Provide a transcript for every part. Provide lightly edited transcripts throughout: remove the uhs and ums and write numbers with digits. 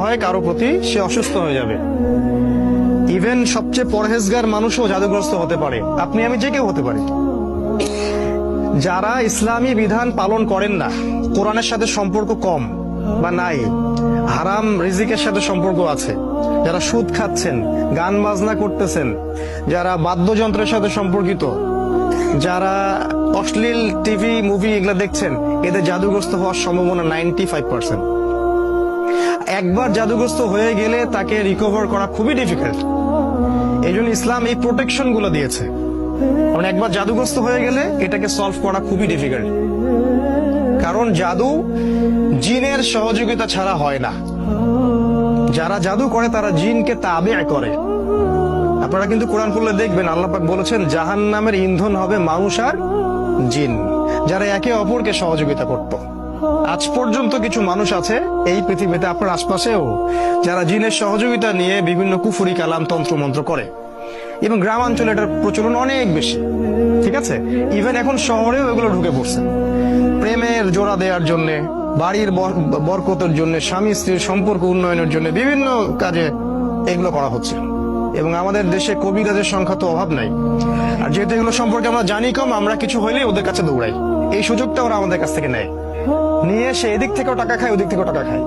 হয় কারো প্রতি, সে অসুস্থ হয়ে যাবে। ইভেন সবচেয়ে পরহেজগার মানুষও জাদুগ্রস্ত হতে পারে, আপনি আমি যে কেউ হতে পারি। যারা ইসলামী বিধান পালন করেন না, কোরআনের সাথে সম্পর্ক কম বা নাই, হারাম রিজিকের সাথে সম্পর্ক আছে, যারা সুদ খাচ্ছেন, গান বাজনা করতেছেন, যারা বাদ্যযন্ত্রের সাথে সম্পর্কিত, যারা অশ্লীল টিভি মুভি এগুলা দেখছেন, এদের জাদুগ্রস্ত হওয়ার সম্ভাবনা 95%। একবার জাদুগ্রস্ত হয়ে গেলে তাকে রিকভার করা খুবই ডিফিকাল্ট। এই জন্য ইসলাম এই প্রোটেকশন গুলো দিয়েছে। কারণ একবার জাদুগ্রস্ত হয়ে গেলে এটাকে সলভ করা খুবই ডিফিকাল্ট। কারণ জাদু জিনের সহযোগিতা ছাড়া হয় না। যারা জাদু করে তারা জিনকে তাবে করে। আপনারা কিন্তু কোরআন পড়লে দেখবেন আল্লাহ পাক বলেছেন জাহান্নামের ইন্ধন হবে মানুষ আর জিন, যারা একে অপরকে সহযোগিতা করত। আজ পর্যন্ত কিছু মানুষ আছে এই পৃথিবীতে, আপনার আশপাশেও, যারা জিনের সহযোগিতা নিয়ে বিভিন্ন কুফরি কালাম তন্ত্র মন্ত্র করে, এবং গ্রামাঞ্চলে এটার প্রচলন অনেক বেশি। ঠিক আছে, ইভেন এখন শহরেও এগুলো ঢুকে পড়ছে। প্রেমের জোড়া দেওয়ার জন্য, বাড়ির বরকতের জন্য, স্বামী স্ত্রীর সম্পর্ক উন্নয়নের জন্য বিভিন্ন কাজে এগুলো করা হচ্ছে। এবং আমাদের দেশে কবিরাজের সংখ্যা তো অভাব নাই। আর যেহেতু এগুলো সম্পর্কে আমরা জানি কম, আমরা কিছু হইলেই ওদের কাছে দৌড়াই। এই সুযোগটা ওরা আমাদের কাছ থেকে নেয়, নিয়ে সে এদিক থেকেও টাকা খায়, ওদিক থেকেও টাকা খায়।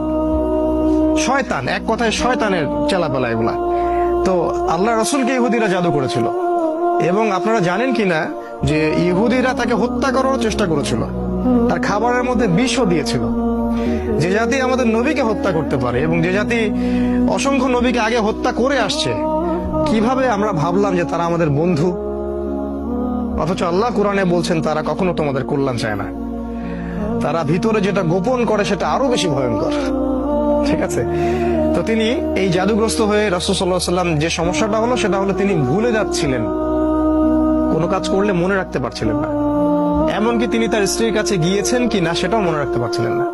শয়তান, এক কথায় শয়তানের চেলাপেলা এগুলা। তো আল্লাহ রসুলকে ইহুদিরা জাদু করেছিল, এবং আপনারা জানেন কিনা যে ইহুদিরা তাকে হত্যা করার চেষ্টা করেছিল, তার খাবারের মধ্যে বিষও দিয়েছিল। যে জাতি আমাদের নবীকে হত্যা করতে পারে, এবং যে জাতি অসংখ্য নবীকে আগে হত্যা করে আসছে, কিভাবে আমরা ভাবলাম যে তারা আমাদের বন্ধু? অথচ আল্লাহ কোরআনে বলছেন তারা কখনো তোমাদের কল্যাণ চায় না। তারা ভিতরে যেটা গোপন করে সেটা আরো বেশি ভয়ঙ্কর। ঠিক আছে, তো তিনি এই জাদুগ্রস্ত হয়ে রাসূল সাল্লাল্লাহু আলাইহি ওয়াসাল্লাম যে সমস্যাটা হলো সেটা হলো তিনি ভুলে যাচ্ছিলেন, কোনো কাজ করলে মনে রাখতে পারছিলেন না। এমনকি তিনি তার স্ত্রীর কাছে গিয়েছেন কি না সেটাও মনে রাখতে পারছিলেন না।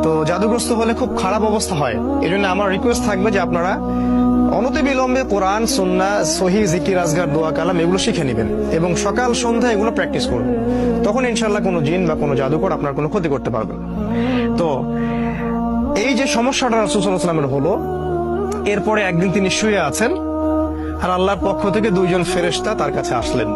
তো জাদুগ্রস্ত হলে খুব খারাপ অবস্থা হয়। এই জন্য আমার রিকোয়েস্ট থাকবে যে আপনারা অনতিবিলম্বে কোরআন, সুন্নাহ, সহিহ জিকির, আজকার, দোয়া, কালাম এগুলো শিখে নেবেন, এবং সকাল সন্ধ্যা এগুলো প্র্যাকটিস করবেন। তখন ইনশাল্লাহ কোনো জিন বা কোনো জাদুকর আপনার কোনো ক্ষতি করতে পারবে না। তো এই যে সমস্যাটা রাসূল সাল্লাল্লাহু আলাইহি ওয়াসাল্লামের হলো, এরপরে একদিন তিনি শুয়ে আছেন, আর আল্লাহর পক্ষ থেকে দুইজন ফেরেশতা তার কাছে আসলেন।